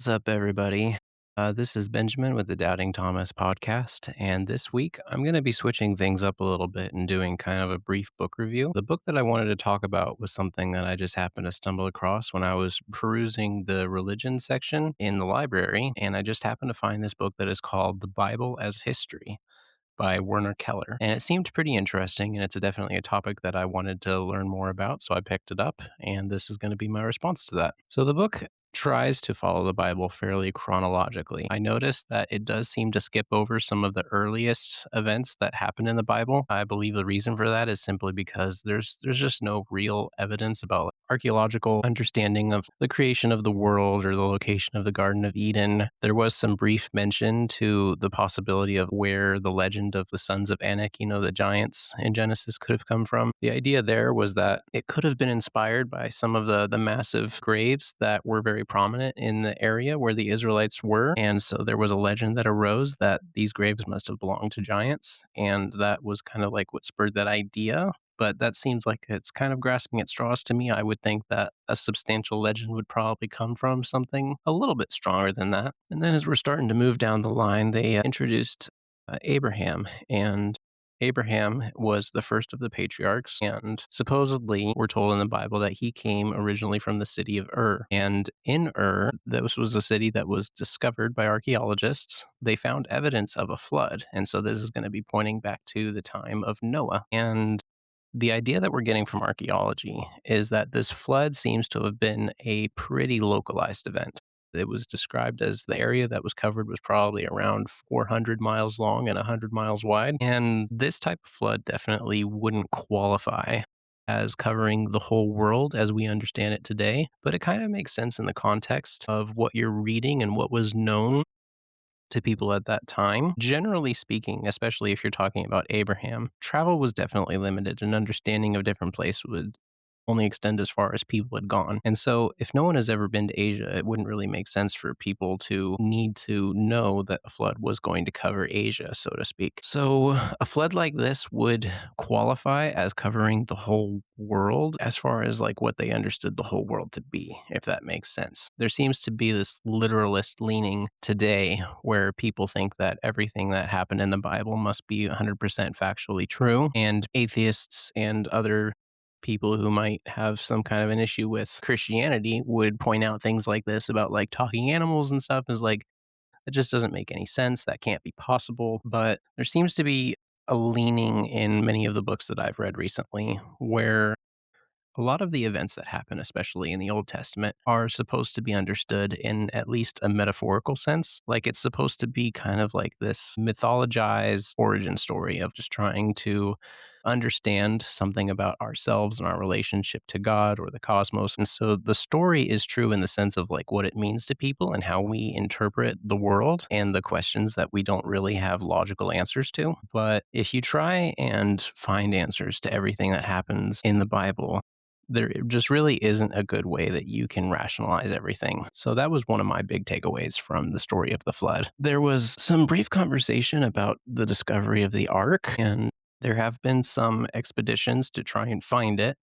What's up, everybody? This is Benjamin with the Doubting Thomas podcast, and this week I'm going to be switching things up a little bit and doing kind of a brief book review. The book that I wanted to talk about was something that I just happened to stumble across when I was perusing the religion section in the library, and I just happened to find this book that is called The Bible as History by Werner Keller. And it seemed pretty interesting, and it's definitely a topic that I wanted to learn more about, so I picked it up, and this is going to be my response to that. So the book tries to follow the Bible fairly chronologically. I noticed that it does seem to skip over some of the earliest events that happen in the Bible. I believe the reason for that is simply because there's just no real evidence about archaeological understanding of the creation of the world or the location of the Garden of Eden. There was some brief mention to the possibility of where the legend of the sons of Anak, the giants in Genesis, could have come from. The idea there was that it could have been inspired by some of the massive graves that were very prominent in the area where the Israelites were. And so there was a legend that arose that these graves must have belonged to giants. And that was kind of like what spurred that idea, but that seems like it's kind of grasping at straws to me. I would think that a substantial legend would probably come from something a little bit stronger than that. And then as we're starting to move down the line, they introduced Abraham, and Abraham was the first of the patriarchs, and supposedly we're told in the Bible that he came originally from the city of Ur. And in Ur, this was a city that was discovered by archaeologists. They found evidence of a flood, and so this is going to be pointing back to the time of Noah. And the idea that we're getting from archaeology is that this flood seems to have been a pretty localized event. It was described as the area that was covered was probably around 400 miles long and 100 miles wide. And this type of flood definitely wouldn't qualify as covering the whole world as we understand it today. But it kind of makes sense in the context of what you're reading and what was known to people at that time. Generally speaking, especially if you're talking about Abraham, travel was definitely limited and understanding of different places would only extend as far as people had gone. And so if no one has ever been to Asia, it wouldn't really make sense for people to need to know that a flood was going to cover Asia, so to speak. So a flood like this would qualify as covering the whole world as far as like what they understood the whole world to be, if that makes sense. There seems to be this literalist leaning today where people think that everything that happened in the Bible must be 100% factually true, and atheists and other people who might have some kind of an issue with Christianity would point out things like this about like talking animals and stuff. Is like, it just doesn't make any sense. That can't be possible. But there seems to be a leaning in many of the books that I've read recently where a lot of the events that happen, especially in the Old Testament, are supposed to be understood in at least a metaphorical sense. Like it's supposed to be kind of like this mythologized origin story of just trying to understand something about ourselves and our relationship to God or the cosmos. And so the story is true in the sense of like what it means to people and how we interpret the world and the questions that we don't really have logical answers to. But if you try and find answers to everything that happens in the Bible, there just really isn't a good way that you can rationalize everything. So that was one of my big takeaways from the story of the flood. There was some brief conversation about the discovery of the ark, and there have been some expeditions to try and find it.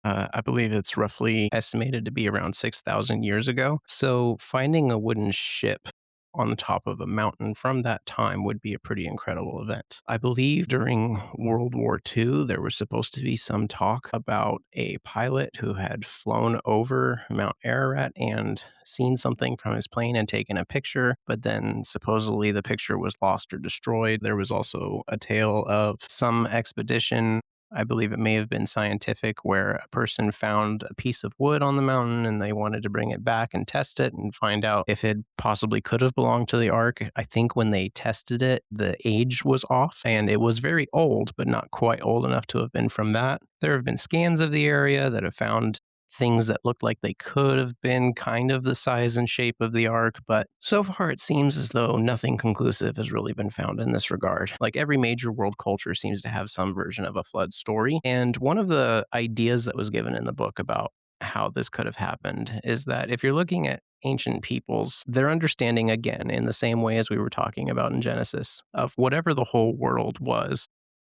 I believe it's roughly estimated to be around 6,000 years ago. So finding a wooden ship on the top of a mountain from that time would be a pretty incredible event. I believe during World War II, there was supposed to be some talk about a pilot who had flown over Mount Ararat and seen something from his plane and taken a picture, but then supposedly the picture was lost or destroyed. There was also a tale of some expedition, I believe it may have been scientific, where a person found a piece of wood on the mountain and they wanted to bring it back and test it and find out if it possibly could have belonged to the ark. I think when they tested it, the age was off and it was very old, but not quite old enough to have been from that. There have been scans of the area that have found things that looked like they could have been kind of the size and shape of the ark, but so far it seems as though nothing conclusive has really been found in this regard. Like every major world culture seems to have some version of a flood story, and one of the ideas that was given in the book about how this could have happened is that if you're looking at ancient peoples, their understanding, again, in the same way as we were talking about in Genesis, of whatever the whole world was,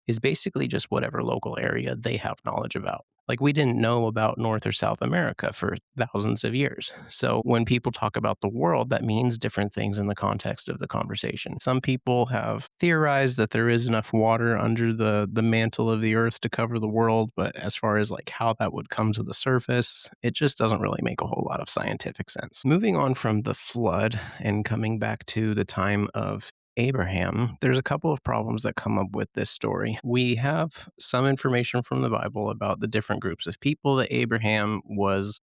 is basically just whatever local area they have knowledge about. Like, we didn't know about North or South America for thousands of years. So when people talk about the world, that means different things in the context of the conversation. Some people have theorized that there is enough water under the mantle of the earth to cover the world, but as far as like how that would come to the surface, it just doesn't really make a whole lot of scientific sense. Moving on from the flood and coming back to the time of Abraham, there's a couple of problems that come up with this story. We have some information from the Bible about the different groups of people that Abraham was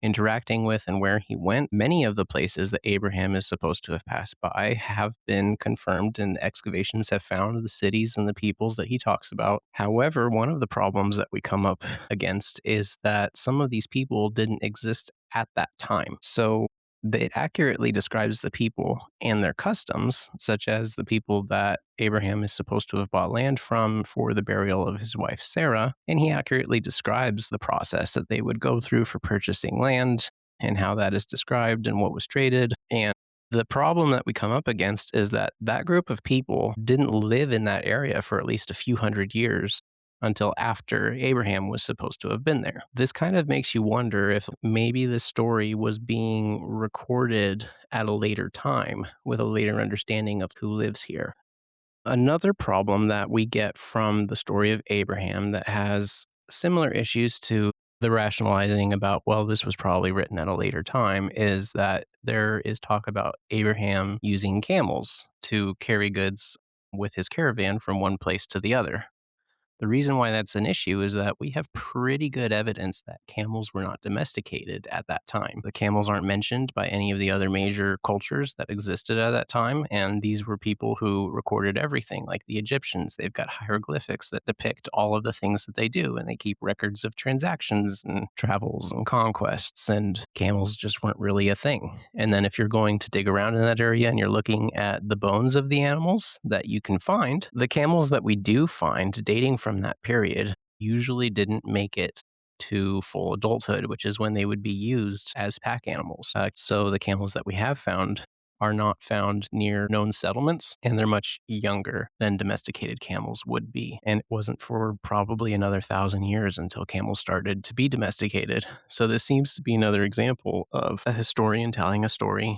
interacting with and where he went. Many of the places that Abraham is supposed to have passed by have been confirmed, and excavations have found the cities and the peoples that he talks about. However, one of the problems that we come up against is that some of these people didn't exist at that time. So it accurately describes the people and their customs, such as the people that Abraham is supposed to have bought land from for the burial of his wife Sarah. And he accurately describes the process that they would go through for purchasing land and how that is described and what was traded. And the problem that we come up against is that that group of people didn't live in that area for at least a few hundred years until after Abraham was supposed to have been there. This kind of makes you wonder if maybe this story was being recorded at a later time with a later understanding of who lives here. Another problem that we get from the story of Abraham that has similar issues to the rationalizing about, well, this was probably written at a later time, is that there is talk about Abraham using camels to carry goods with his caravan from one place to the other. The reason why that's an issue is that we have pretty good evidence that camels were not domesticated at that time. The camels aren't mentioned by any of the other major cultures that existed at that time, and these were people who recorded everything, like the Egyptians. They've got hieroglyphics that depict all of the things that they do, and they keep records of transactions and travels and conquests, and camels just weren't really a thing. And then if you're going to dig around in that area and you're looking at the bones of the animals that you can find, the camels that we do find dating from that period usually didn't make it to full adulthood, which is when they would be used as pack animals. So the camels that we have found are not found near known settlements, and they're much younger than domesticated camels would be. And it wasn't for probably another 1,000 years until camels started to be domesticated. So this seems to be another example of a historian telling a story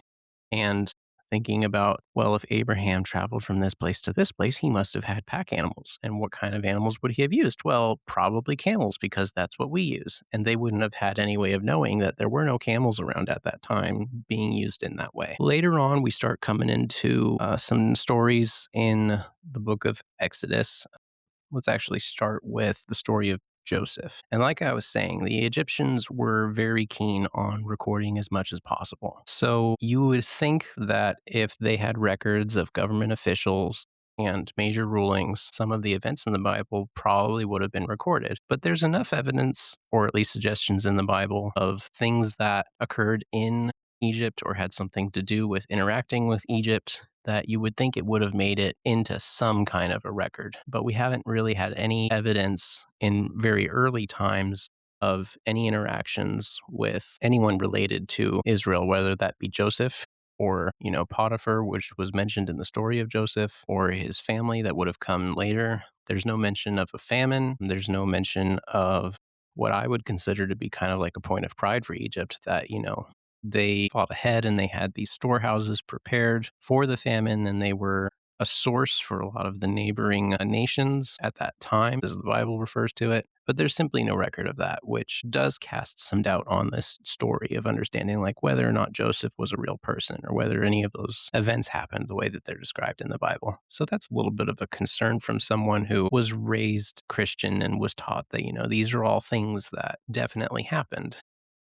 and thinking about, well, if Abraham traveled from this place to this place, he must have had pack animals. And what kind of animals would he have used? Well, probably camels, because that's what we use. And they wouldn't have had any way of knowing that there were no camels around at that time being used in that way. Later on, we start coming into some stories in the book of Exodus. Let's actually start with the story of Joseph. And like I was saying, the Egyptians were very keen on recording as much as possible. So you would think that if they had records of government officials and major rulings, some of the events in the Bible probably would have been recorded. But there's enough evidence, or at least suggestions in the Bible, of things that occurred in Egypt or had something to do with interacting with Egypt that you would think it would have made it into some kind of a record. But we haven't really had any evidence in very early times of any interactions with anyone related to Israel, whether that be Joseph or, Potiphar, which was mentioned in the story of Joseph, or his family that would have come later. There's no mention of a famine. There's no mention of what I would consider to be kind of like a point of pride for Egypt, that, they fought ahead and they had these storehouses prepared for the famine, and they were a source for a lot of the neighboring nations at that time, as the Bible refers to it. But there's simply no record of that, which does cast some doubt on this story of understanding like whether or not Joseph was a real person or whether any of those events happened the way that they're described in the Bible. So that's a little bit of a concern from someone who was raised Christian and was taught that, these are all things that definitely happened.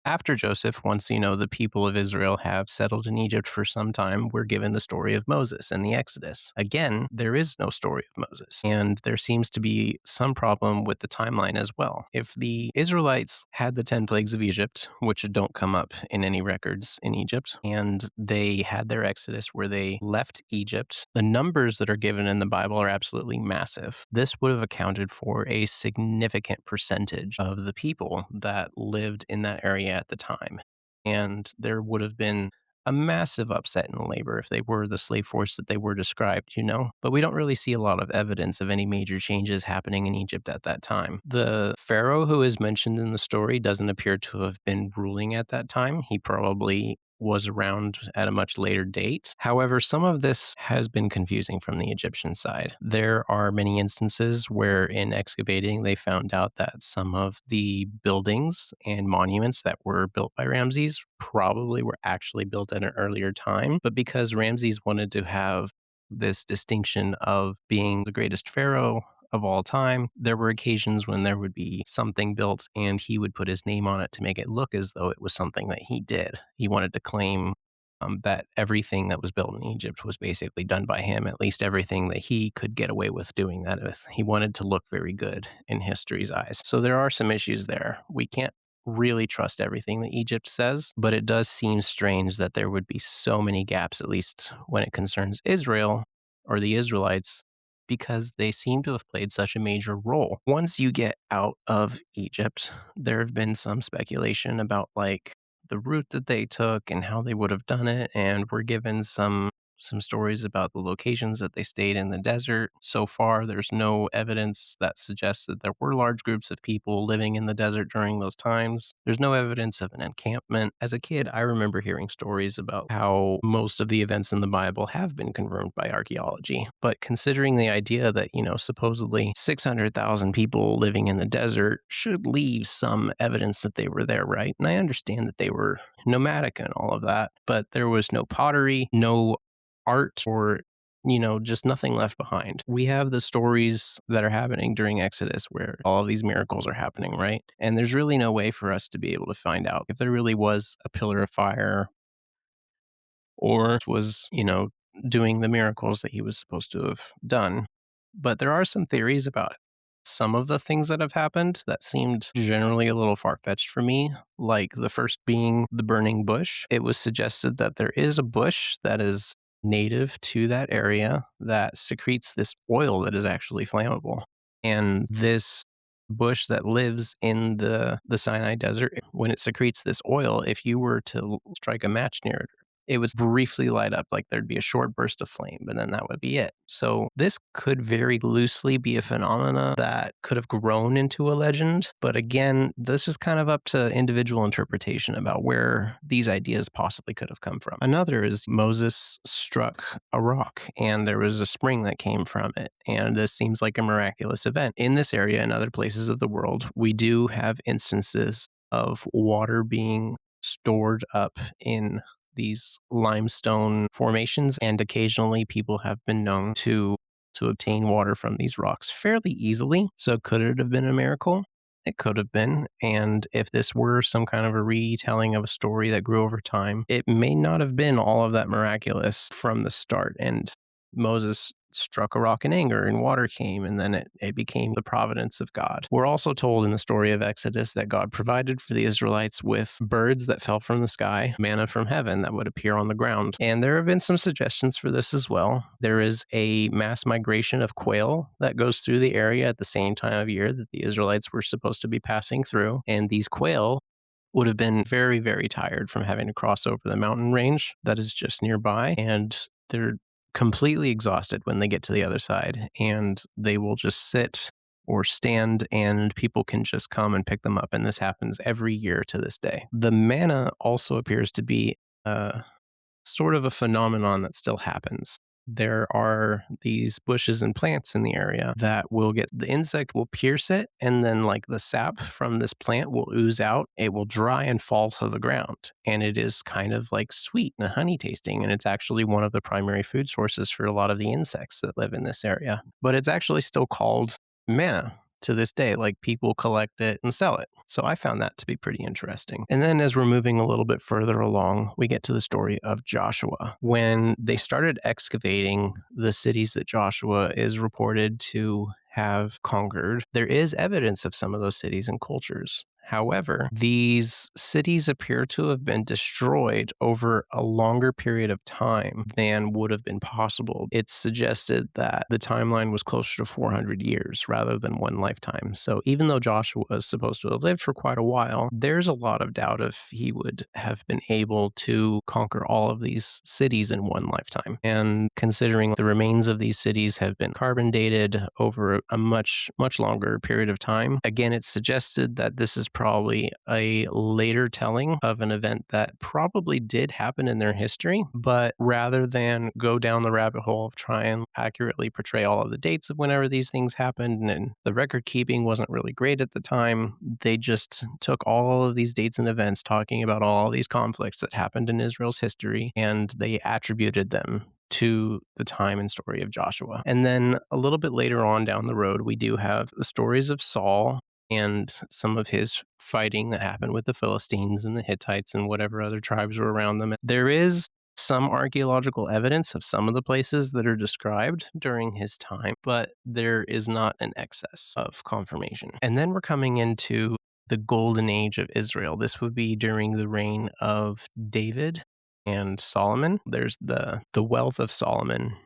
After Joseph, once, the people of Israel have settled in Egypt for some time, we're given the story of Moses and the Exodus. Again, there is no story of Moses, and there seems to be some problem with the timeline as well. If the Israelites had the 10 plagues of Egypt, which don't come up in any records in Egypt, and they had their Exodus where they left Egypt, the numbers that are given in the Bible are absolutely massive. This would have accounted for a significant percentage of the people that lived in that area at the time. And there would have been a massive upset in labor if they were the slave force that they were described, you know? But we don't really see a lot of evidence of any major changes happening in Egypt at that time. The pharaoh who is mentioned in the story doesn't appear to have been ruling at that time. He probably was around at a much later date. However, some of this has been confusing from the Egyptian side. There are many instances where, in excavating, they found out that some of the buildings and monuments that were built by Ramses probably were actually built at an earlier time. But because Ramses wanted to have this distinction of being the greatest pharaoh of all time, there were occasions when there would be something built and he would put his name on it to make it look as though it was something that he did. He wanted to claim that everything that was built in Egypt was basically done by him, at least everything that he could get away with doing that with. He wanted to look very good in history's eyes. So there are some issues there. We can't really trust everything that Egypt says, but it does seem strange that there would be so many gaps, at least when it concerns Israel or the Israelites, because they seem to have played such a major role. Once you get out of Egypt, there have been some speculation about like the route that they took and how they would have done it, and we're given some stories about the locations that they stayed in the desert. So far, there's no evidence that suggests that there were large groups of people living in the desert during those times. There's no evidence of an encampment. As a kid, I remember hearing stories about how most of the events in the Bible have been confirmed by archaeology. But considering the idea that, supposedly 600,000 people living in the desert should leave some evidence that they were there, right? And I understand that they were nomadic and all of that, but there was no pottery, no art, or just nothing left behind. We have the stories that are happening during Exodus where all of these miracles are happening, right? And there's really no way for us to be able to find out if there really was a pillar of fire or was, doing the miracles that he was supposed to have done. But there are some theories about some of the things that have happened that seemed generally a little far fetched for me, like the first being the burning bush. It was suggested that there is a bush that is native to that area that secretes this oil that is actually flammable. And this bush that lives in the Sinai desert, when it secretes this oil, if you were to strike a match near it, it would briefly light up, like there'd be a short burst of flame, but then that would be it. So this could very loosely be a phenomena that could have grown into a legend. But again, this is kind of up to individual interpretation about where these ideas possibly could have come from. Another is Moses struck a rock and there was a spring that came from it. And this seems like a miraculous event. In this area and other places of the world, we do have instances of water being stored up in these limestone formations, and occasionally people have been known to obtain water from these rocks fairly easily. So could it have been a miracle? It could have been. And if this were some kind of a retelling of a story that grew over time, it may not have been all of that miraculous from the start. And Moses struck a rock in anger and water came, and then it became the providence of God. We're also told in the story of Exodus that God provided for the Israelites with birds that fell from the sky, manna from heaven that would appear on the ground. And there have been some suggestions for this as well. There is a mass migration of quail that goes through the area at the same time of year that the Israelites were supposed to be passing through. And these quail would have been very, very tired from having to cross over the mountain range that is just nearby. And they're completely exhausted when they get to the other side, and they will just sit or stand and people can just come and pick them up. And this happens every year to this day. The manna also appears to be sort of a phenomenon that still happens. There are these bushes and plants in the area that will get the insect will pierce it, and then like the sap from this plant will ooze out. It will dry and fall to the ground, and it is kind of like sweet and honey tasting, and it's actually one of the primary food sources for a lot of the insects that live in this area. But it's actually still called manna to this day. Like people collect it and sell it. So I found that to be pretty interesting. And then as we're moving a little bit further along, we get to the story of Joshua. When they started excavating the cities that Joshua is reported to have conquered, there is evidence of some of those cities and cultures However, these cities appear to have been destroyed over a longer period of time than would have been possible. It's suggested that the timeline was closer to 400 years rather than one lifetime. So even though Joshua was supposed to have lived for quite a while, there's a lot of doubt if he would have been able to conquer all of these cities in one lifetime. And considering the remains of these cities have been carbon dated over a much longer period of time, again, it's suggested that this is probably a later telling of an event that probably did happen in their history, but rather than go down the rabbit hole of try and accurately portray all of the dates of whenever these things happened, and the record keeping wasn't really great at the time, they just took all of these dates and events talking about all these conflicts that happened in Israel's history, and they attributed them to the time and story of Joshua. And then a little bit later on down the road, we do have the stories of Saul and some of his fighting that happened with the Philistines and the Hittites and whatever other tribes were around them. There is some archaeological evidence of some of the places that are described during his time, but there is not an excess of confirmation. And then we're coming into the golden age of Israel. This would be during the reign of David and Solomon. There's the wealth of Solomon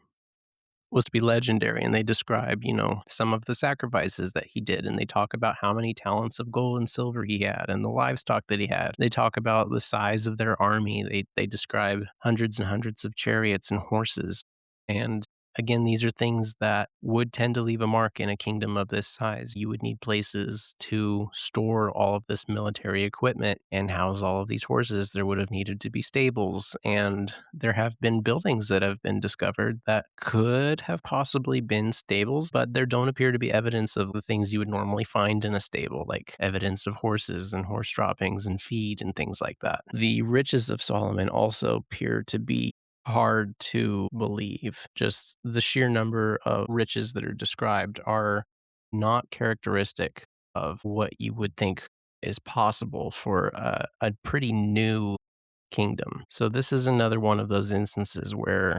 was to be legendary, and they describe, some of the sacrifices that he did, and they talk about how many talents of gold and silver he had and the livestock that he had. They talk about the size of their army. They describe hundreds and hundreds of chariots and horses. And again, these are things that would tend to leave a mark in a kingdom of this size. You would need places to store all of this military equipment and house all of these horses. There would have needed to be stables, and there have been buildings that have been discovered that could have possibly been stables, but there don't appear to be evidence of the things you would normally find in a stable, like evidence of horses and horse droppings and feed and things like that. The riches of Solomon also appear to be hard to believe. Just the sheer number of riches that are described are not characteristic of what you would think is possible for a pretty new kingdom. So this is another one of those instances where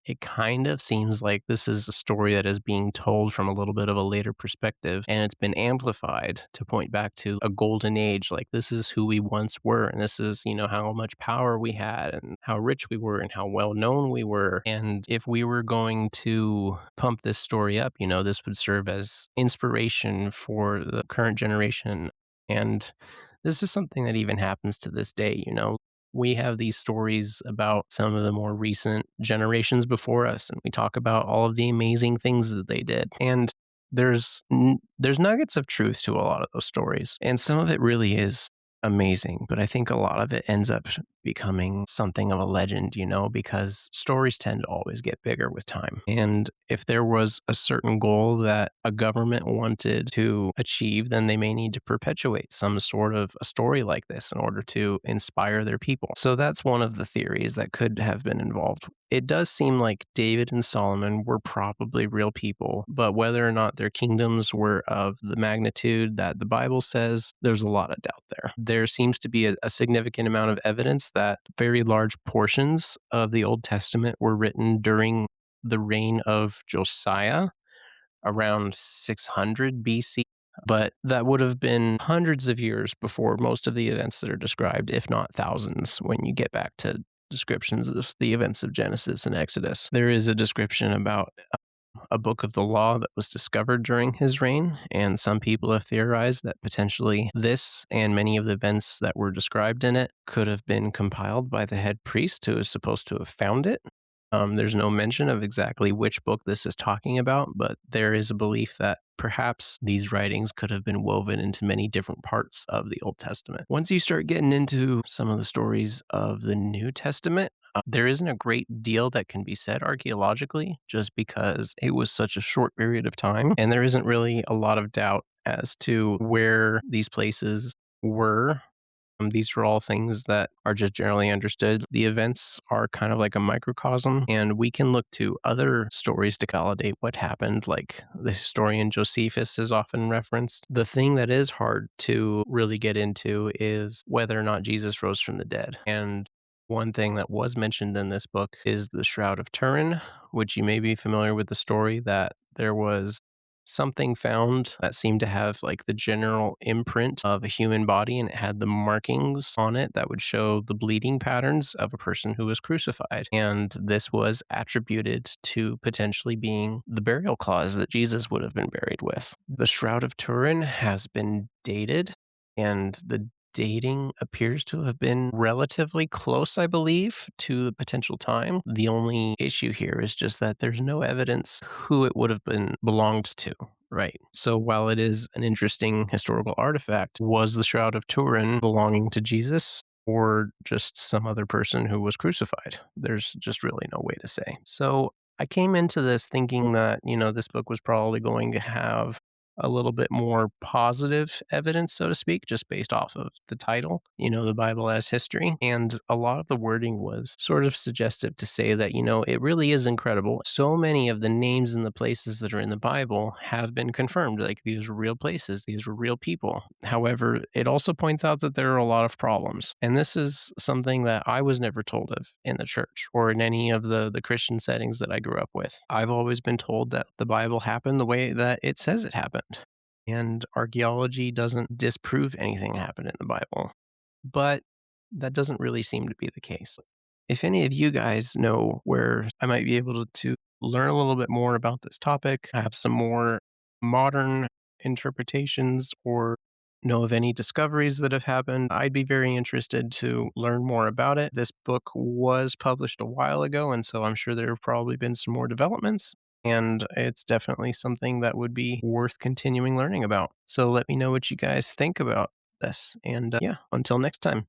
it kind of seems like this is a story that is being told from a little bit of a later perspective, and it's been amplified to point back to a golden age. Like, this is who we once were, and this is, how much power we had, and how rich we were, and how well known we were. And if we were going to pump this story up, this would serve as inspiration for the current generation. And this is something that even happens to this day. We have these stories about some of the more recent generations before us, and we talk about all of the amazing things that they did. And there's nuggets of truth to a lot of those stories, and some of it really is amazing, but I think a lot of it ends up becoming something of a legend, because stories tend to always get bigger with time. And if there was a certain goal that a government wanted to achieve, then they may need to perpetuate some sort of a story like this in order to inspire their people. So that's one of the theories that could have been involved. It does seem like David and Solomon were probably real people, but whether or not their kingdoms were of the magnitude that the Bible says, there's a lot of doubt there. There seems to be a significant amount of evidence that very large portions of the Old Testament were written during the reign of Josiah around 600 BC. But that would have been hundreds of years before most of the events that are described, if not thousands, when you get back to descriptions of the events of Genesis and Exodus. There is a description about a book of the law that was discovered during his reign, and some people have theorized that potentially this and many of the events that were described in it could have been compiled by the head priest who is supposed to have found it. There's no mention of exactly which book this is talking about, but there is a belief that perhaps these writings could have been woven into many different parts of the Old Testament. Once you start getting into some of the stories of the New Testament, there isn't a great deal that can be said archaeologically just because it was such a short period of time, and there isn't really a lot of doubt as to where these places were. These are all things that are just generally understood. The events are kind of like a microcosm, and we can look to other stories to validate what happened, like the historian Josephus is often referenced. The thing that is hard to really get into is whether or not Jesus rose from the dead. And one thing that was mentioned in this book is the Shroud of Turin, which you may be familiar with the story that there was something found that seemed to have like the general imprint of a human body, and it had the markings on it that would show the bleeding patterns of a person who was crucified. And this was attributed to potentially being the burial cloths that Jesus would have been buried with. The Shroud of Turin has been dated, and the dating appears to have been relatively close, I believe, to the potential time. The only issue here is just that there's no evidence who it would have been belonged to. Right. So while it is an interesting historical artifact, was the Shroud of Turin belonging to Jesus or just some other person who was crucified? There's just really no way to say. So I came into this thinking that, this book was probably going to have a little bit more positive evidence, so to speak, just based off of the title, the Bible as history. And a lot of the wording was sort of suggestive to say that, it really is incredible. So many of the names and the places that are in the Bible have been confirmed. Like these were real places, these were real people. However, it also points out that there are a lot of problems. And this is something that I was never told of in the church or in any of the Christian settings that I grew up with. I've always been told that the Bible happened the way that it says it happened. And archaeology doesn't disprove anything that happened in the Bible. But that doesn't really seem to be the case. If any of you guys know where I might be able to learn a little bit more about this topic, have some more modern interpretations, or know of any discoveries that have happened, I'd be very interested to learn more about it. This book was published a while ago, and so I'm sure there have probably been some more developments. And it's definitely something that would be worth continuing learning about. So let me know what you guys think about this. And yeah, until next time.